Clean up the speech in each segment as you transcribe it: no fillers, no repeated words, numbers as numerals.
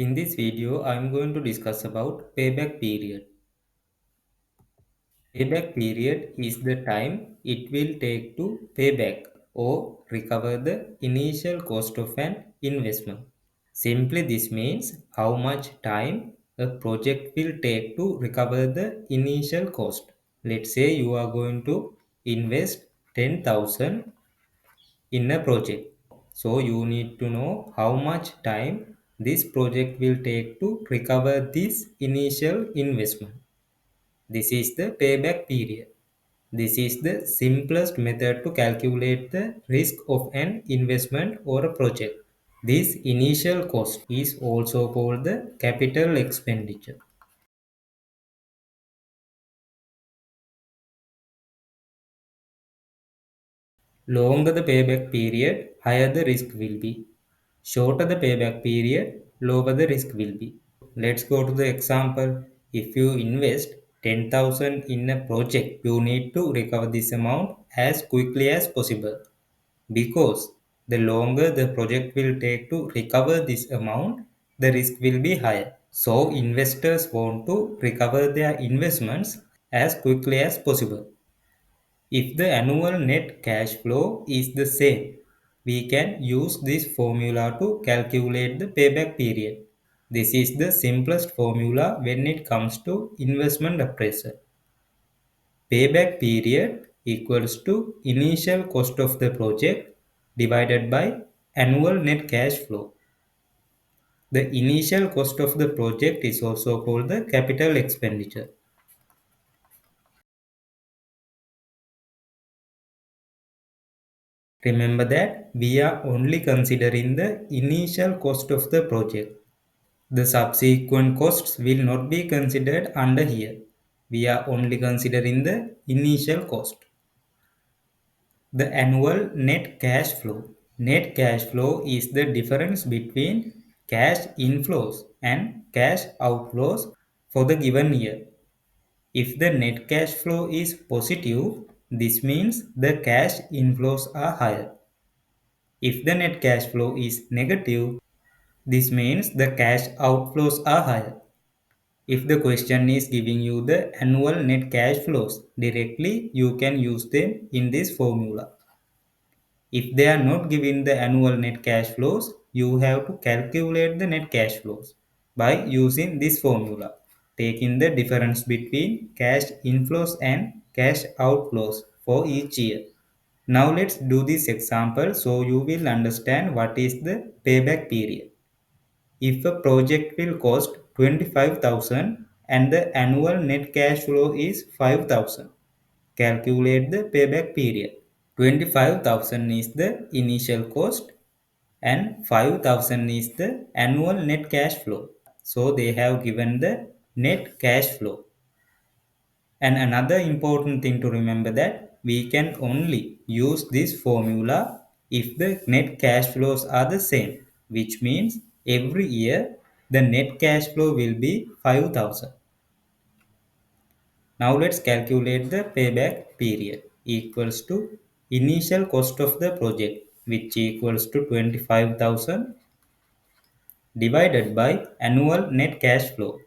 In this video, I am going to discuss about payback period. Payback period is the time it will take to pay back or recover the initial cost of an investment. Simply, this means how much time a project will take to recover the initial cost. Let's say you are going to invest 10,000 in a project. So you need to know how much time this project will take to recover this initial investment. This is the payback period. This is the simplest method to calculate the risk of an investment or a project. This initial cost is also called the capital expenditure. Longer the payback period, higher the risk will be. Shorter the payback period, lower the risk will be. Let's go to the example. If you invest 10,000 in a project, you need to recover this amount as quickly as possible because the longer the project will take to recover this amount, the risk will be higher. So investors want to recover their investments as quickly as possible. If the annual net cash flow is the same, we can use this formula to calculate the payback period. This is the simplest formula when it comes to investment appraisal. Payback period equals to initial cost of the project divided by annual net cash flow. The initial cost of the project is also called the capital expenditure. Remember that we are only considering the initial cost of the project. The subsequent costs will not be considered under here. We are only considering the initial cost. The annual net cash flow. Net cash flow is the difference between cash inflows and cash outflows for the given year. If the net cash flow is positive, this means the cash inflows are higher. If the net cash flow is negative, this means the cash outflows are higher. If the question is giving you the annual net cash flows directly, you can use them in this formula. If they are not given the annual net cash flows, you have to calculate the net cash flows by using this formula, taking the difference between cash inflows and cash outflows for each year. Now let's do this example so you will understand what is the payback period. If a project will cost 25,000 and the annual net cash flow is 5,000, calculate the payback period. 25,000 is the initial cost and 5,000 is the annual net cash flow. So they have given the net cash flow. And another important thing to remember that we can only use this formula if the net cash flows are the same, which means every year the net cash flow will be 5,000. Now let's calculate the payback period equals to initial cost of the project, which equals to 25,000 divided by annual net cash flow.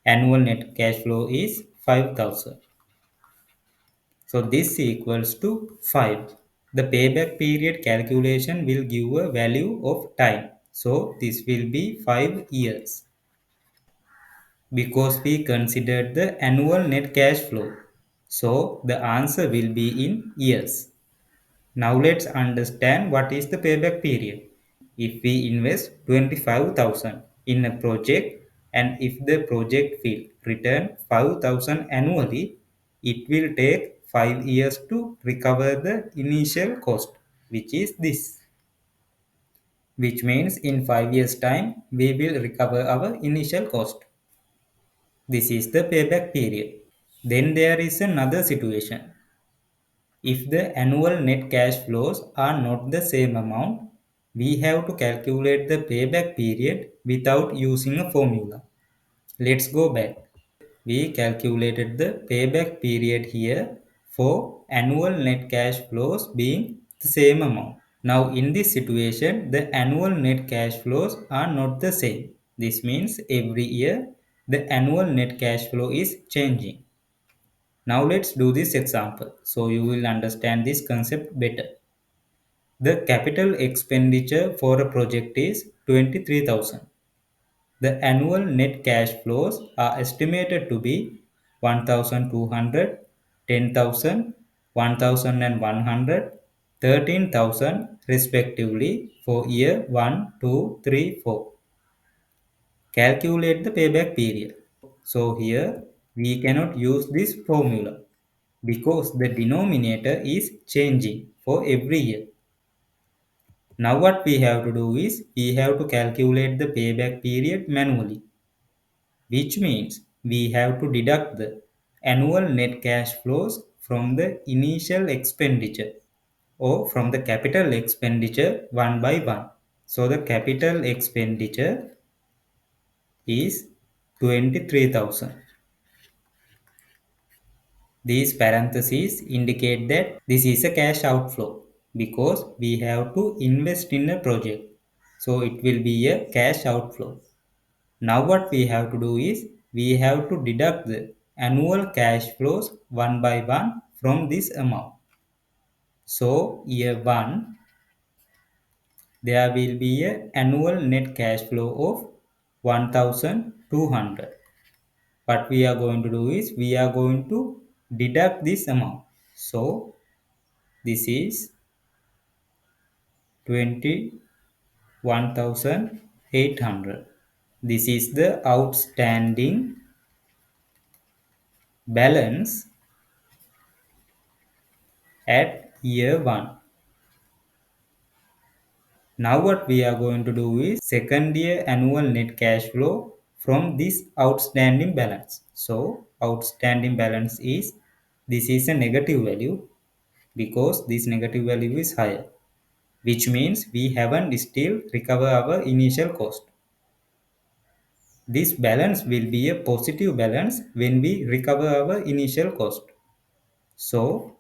Annual net cash flow is 5,000. So this equals to 5. The payback period calculation will give a value of time. So this will be 5 years because we considered the annual net cash flow. So the answer will be in years. Now let's understand what is the payback period. If we invest 25,000 in a project and if the project will return 5,000 annually, it will take 5 years to recover the initial cost, which is this. Which means in 5 years time, we will recover our initial cost. This is the payback period. Then there is another situation. If the annual net cash flows are not the same amount, we have to calculate the payback period without using a formula. Let's go back. We calculated the payback period here for annual net cash flows being the same amount. Now in this situation, the annual net cash flows are not the same. This means every year the annual net cash flow is changing. Now let's do this example so you will understand this concept better. The capital expenditure for a project is 23,000. The annual net cash flows are estimated to be 1,200, 10,000, 1,100, 13,000 respectively for year 1, 2, 3, 4. Calculate the payback period. So here we cannot use this formula because the denominator is changing for every year. Now what we have to do is we have to calculate the payback period manually, which means we have to deduct the annual net cash flows from the initial expenditure or from the capital expenditure one by one. So the capital expenditure is 23,000. These parentheses indicate that this is a cash outflow because we have to invest in a project. So it will be a cash outflow. Now what we have to do is we have to deduct the annual cash flows one by one from this amount. So year 1 there will be a annual net cash flow of 1,200. What we are going to do is we are going to deduct this amount. So this is 21,800. This is the outstanding balance at year 1. Now what we are going to do is second year annual net cash flow from this outstanding balance. So outstanding balance is, this is a negative value because this negative value is higher, which means we haven't still recover our initial cost. This balance will be a positive balance when we recover our initial cost. So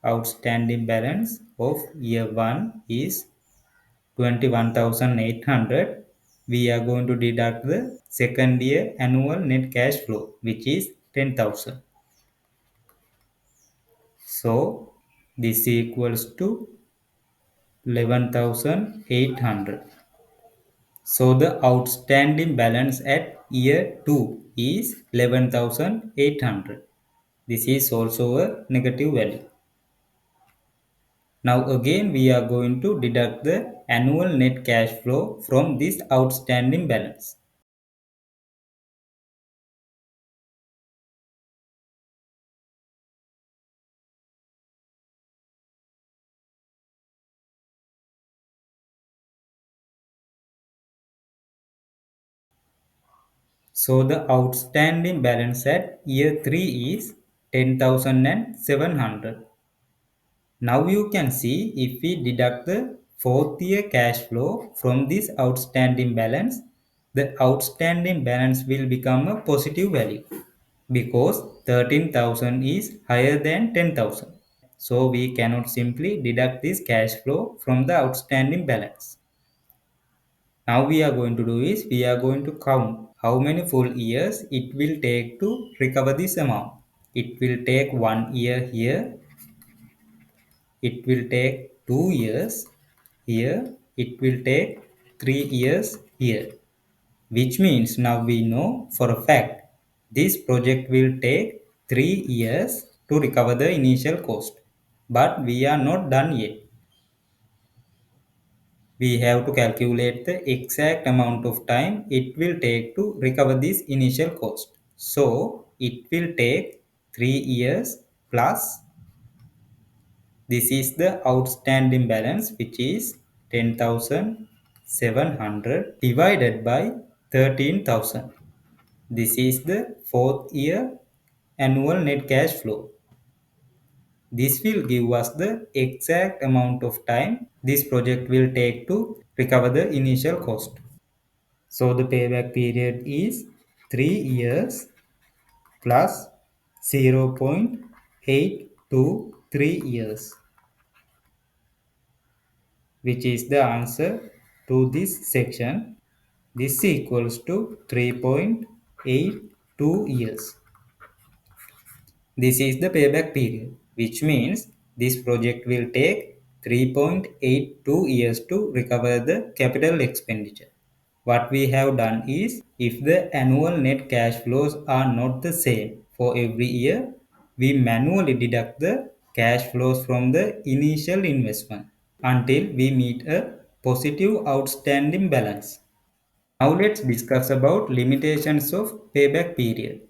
outstanding balance of year 1 is 21,800. We are going to deduct the second year annual net cash flow, which is 10,000. So this equals to 11,800. So the outstanding balance at year 2 is 11,800. This is also a negative value. Now again we are going to deduct the annual net cash flow from this outstanding balance. So the outstanding balance at year 3 is 10,700. Now you can see if we deduct the fourth year cash flow from this outstanding balance, the outstanding balance will become a positive value because 13,000 is higher than 10,000. So we cannot simply deduct this cash flow from the outstanding balance. Now we are going to do is we are going to count how many full years it will take to recover this amount. It will take 1 year here, it will take 2 years here, it will take 3 years here, which means now we know for a fact this project will take 3 years to recover the initial cost. But we are not done yet. We have to calculate the exact amount of time it will take to recover this initial cost. So it will take 3 years plus, this is the outstanding balance, which is 10,700 divided by 13,000. This is the fourth year annual net cash flow. This will give us the exact amount of time this project will take to recover the initial cost. So the payback period is 3 years plus 0.823 years, which is the answer to this section. This equals to 3.82 years. This is the payback period, which means this project will take 3.82 years to recover the capital expenditure. What we have done is, if the annual net cash flows are not the same for every year, we manually deduct the cash flows from the initial investment until we meet a positive outstanding balance. Now let's discuss about limitations of payback period.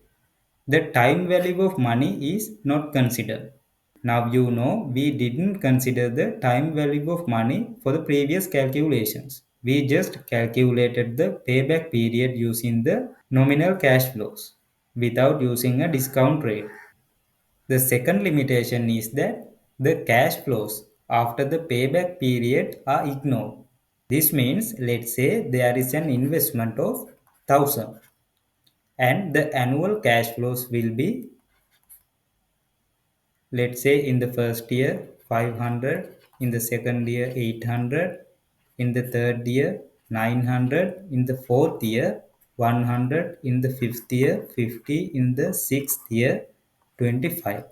The time value of money is not considered. Now you know we didn't consider the time value of money for the previous calculations. We just calculated the payback period using the nominal cash flows without using a discount rate. The second limitation is that the cash flows after the payback period are ignored. This means, let's say there is an investment of 1000 and the annual cash flows will be, let's say, in the first year 500, in the second year 800, in the third year 900, in the fourth year 100, in the fifth year 50, in the sixth year 25.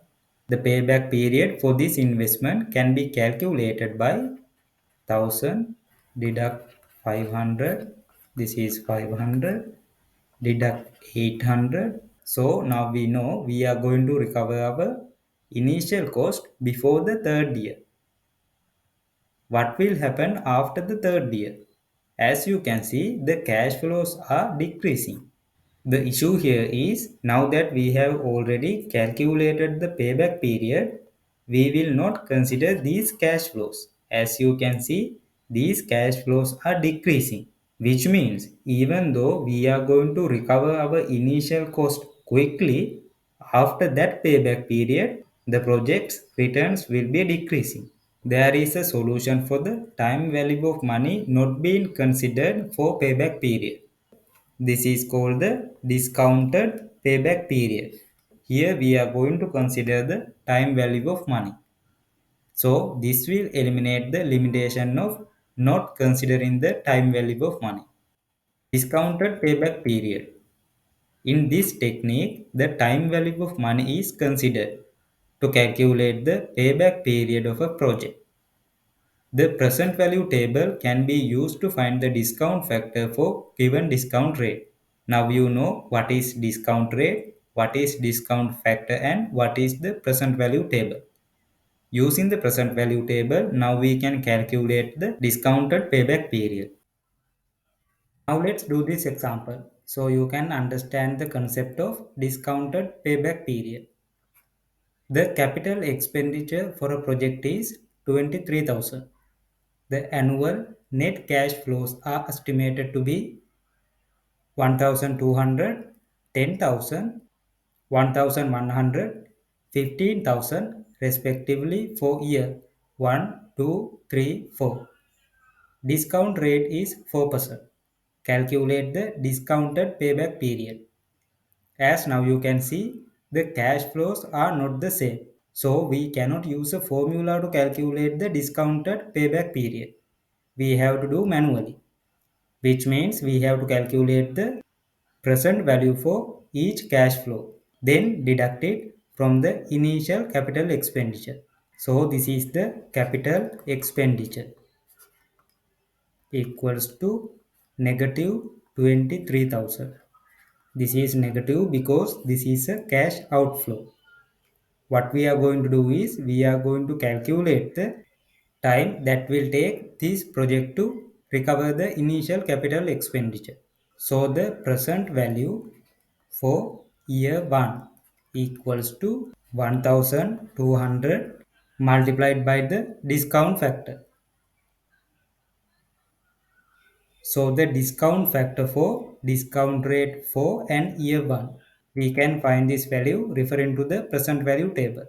The payback period for this investment can be calculated by 1000 deduct 500, this is 500, deduct 800. So now we know we are going to recover our initial cost before the third year. What will happen after the third year? As you can see, the cash flows are decreasing. The issue here is, now that we have already calculated the payback period, we will not consider these cash flows. As you can see, these cash flows are decreasing, which means even though we are going to recover our initial cost quickly, after that payback period, the project's returns will be decreasing. There is a solution for the time value of money not being considered for payback period. This is called the discounted payback period. Here we are going to consider the time value of money. So this will eliminate the limitation of not considering the time value of money. Discounted payback period. In this technique, the time value of money is considered to calculate the payback period of a project. The present value table can be used to find the discount factor for given discount rate. Now you know what is discount rate, what is discount factor, and what is the present value table. Using the present value table, now we can calculate the discounted payback period. Now let's do this example so you can understand the concept of discounted payback period. The capital expenditure for a project is 23,000. The annual net cash flows are estimated to be 1,200, 10,000, 1,100, 15,000 respectively for year 1, 2, 3, 4. Discount rate is 4%. Calculate the discounted payback period. As now you can see, the cash flows are not the same. So we cannot use a formula to calculate the discounted payback period. We have to do manually, which means we have to calculate the present value for each cash flow, then deduct it from the initial capital expenditure. So this is the capital expenditure equals to negative 23,000. This is negative because this is a cash outflow. What we are going to do is we are going to calculate the time that will take this project to recover the initial capital expenditure. So the present value for year 1 equals to 1200 multiplied by the discount factor. So the discount factor for discount rate for and year 1. We can find this value referring to the present value table.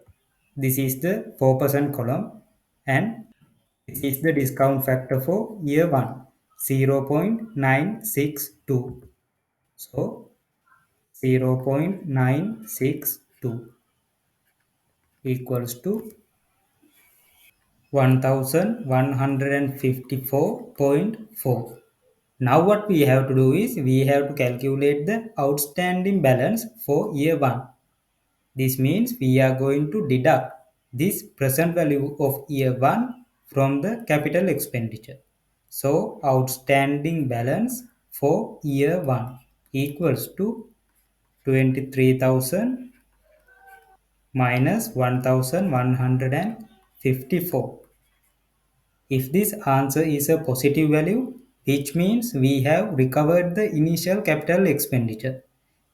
This is the 4% column and this is the discount factor for year 1, 0.962. So 0.962 equals to 1154.4. Now what we have to do is we have to calculate the outstanding balance for year 1. This means we are going to deduct this present value of year 1 from the capital expenditure. So outstanding balance for year 1 equals to 23,000 minus 1,154. If this answer is a positive value, which means we have recovered the initial capital expenditure.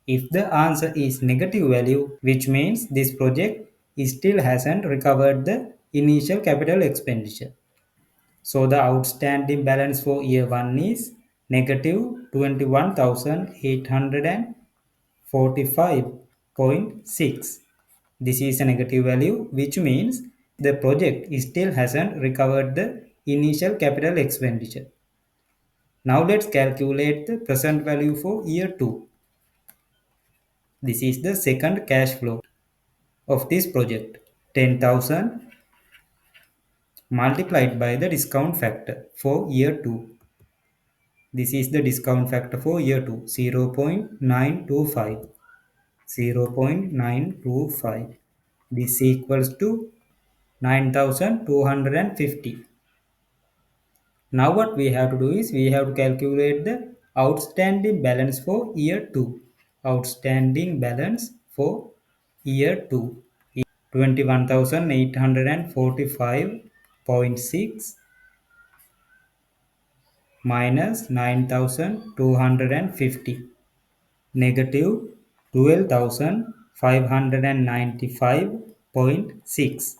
If the answer is negative value, which means this project still hasn't recovered the initial capital expenditure. So the outstanding balance for year 1 is negative 21,845.6. This is a negative value, which means the project still hasn't recovered the initial capital expenditure. Now let's calculate the present value for year 2. This is the second cash flow of this project. 10,000 multiplied by the discount factor for year 2. This is the discount factor for year 2, 0.925. 0.925. This equals to 9,250. Now what we have to do is we have to calculate the outstanding balance for year 2. Outstanding balance for year 2 is 21,845.6 minus 9,250 negative 12,595.6.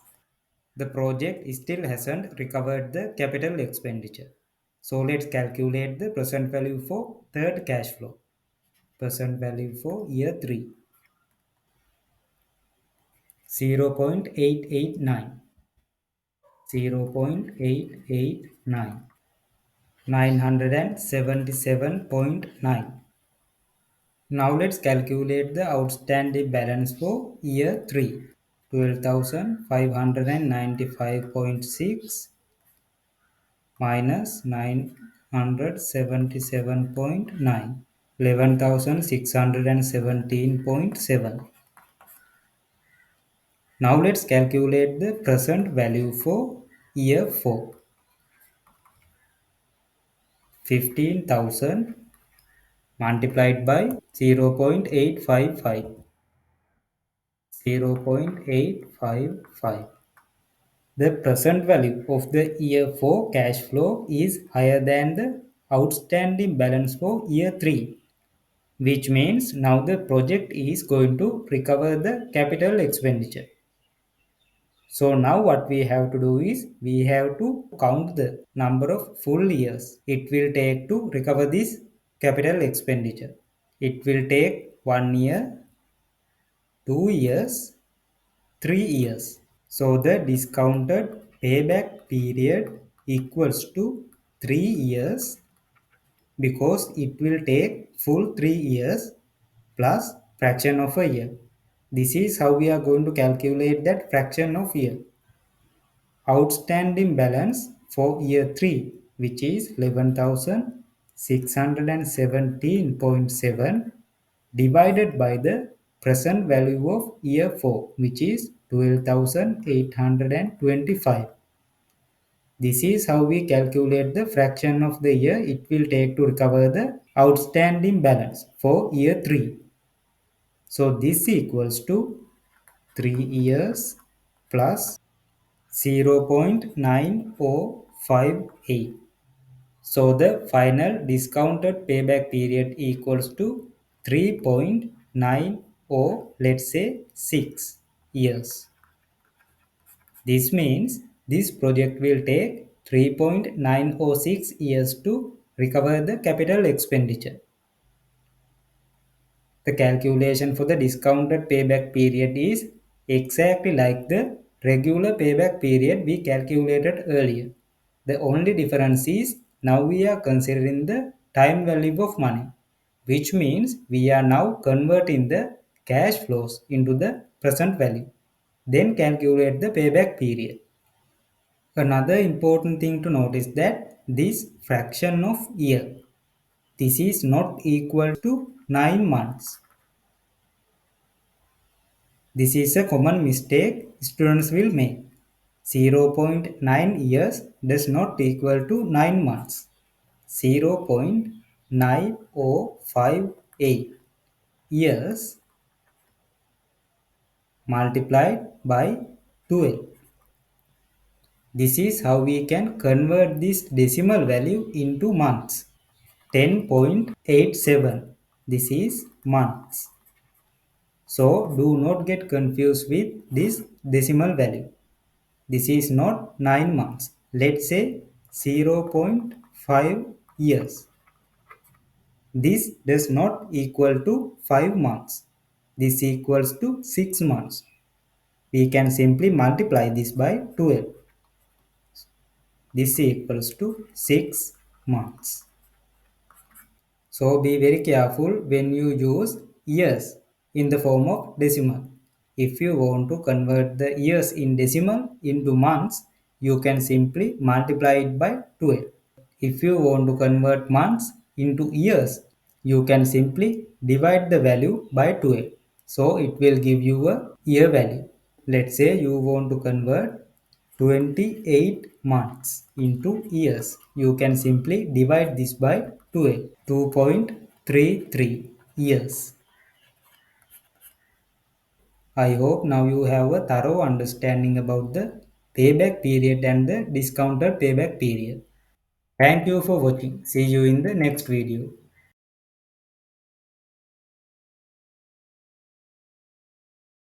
The project still hasn't recovered the capital expenditure. So let's calculate the present value for third cash flow. Present value for year 3. 0.889. 0.889. 977.9. Now let's calculate the outstanding balance for year 3. 12,595.6 minus 977.9. 11,617.7. Now let's calculate the present value for year 4. 15,000 multiplied by 0.855. 0.855. The present value of the year 4 cash flow is higher than the outstanding balance for year 3, which means now the project is going to recover the capital expenditure. So now what we have to do is we have to count the number of full years it will take to recover this capital expenditure. It will take 1 year, 2 years, 3 years. So the discounted payback period equals to 3 years because it will take full 3 years plus fraction of a year. This is how we are going to calculate that fraction of year. Outstanding balance for year 3, which is 11,617.7 divided by the present value of year 4, which is 12,825. This is how we calculate the fraction of the year it will take to recover the outstanding balance for year 3. So this equals to 3 years plus 0.9058. So the final discounted payback period equals to 3.90, let's say 6 years. This means this project will take 3.906 years to recover the capital expenditure. The calculation for the discounted payback period is exactly like the regular payback period we calculated earlier. The only difference is now we are considering the time value of money, which means we are now converting the cash flows into the present value. Then calculate the payback period. Another important thing to note is that this fraction of year This is not equal to 9 months. This is a common mistake students will make. 0.9 years does not equal to 9 months. 0.9058 years multiplied by 12. This is how we can convert this decimal value into months. 10.87. This is months. So do not get confused with this decimal value. This is not 9 months. Let's say 0.5 years. This does not equal to 5 months. This equals to 6 months. We can simply multiply this by 12. This equals to 6 months. So be very careful when you use years in the form of decimal. If you want to convert the years in decimal into months, you can simply multiply it by 12. If you want to convert months into years, you can simply divide the value by 12. So it will give you a year value. Let's say you want to convert 28 months into years. You can simply divide this by 12. 2.33 years. I hope now you have a thorough understanding about the payback period and the discounted payback period. Thank you for watching. See you in the next video.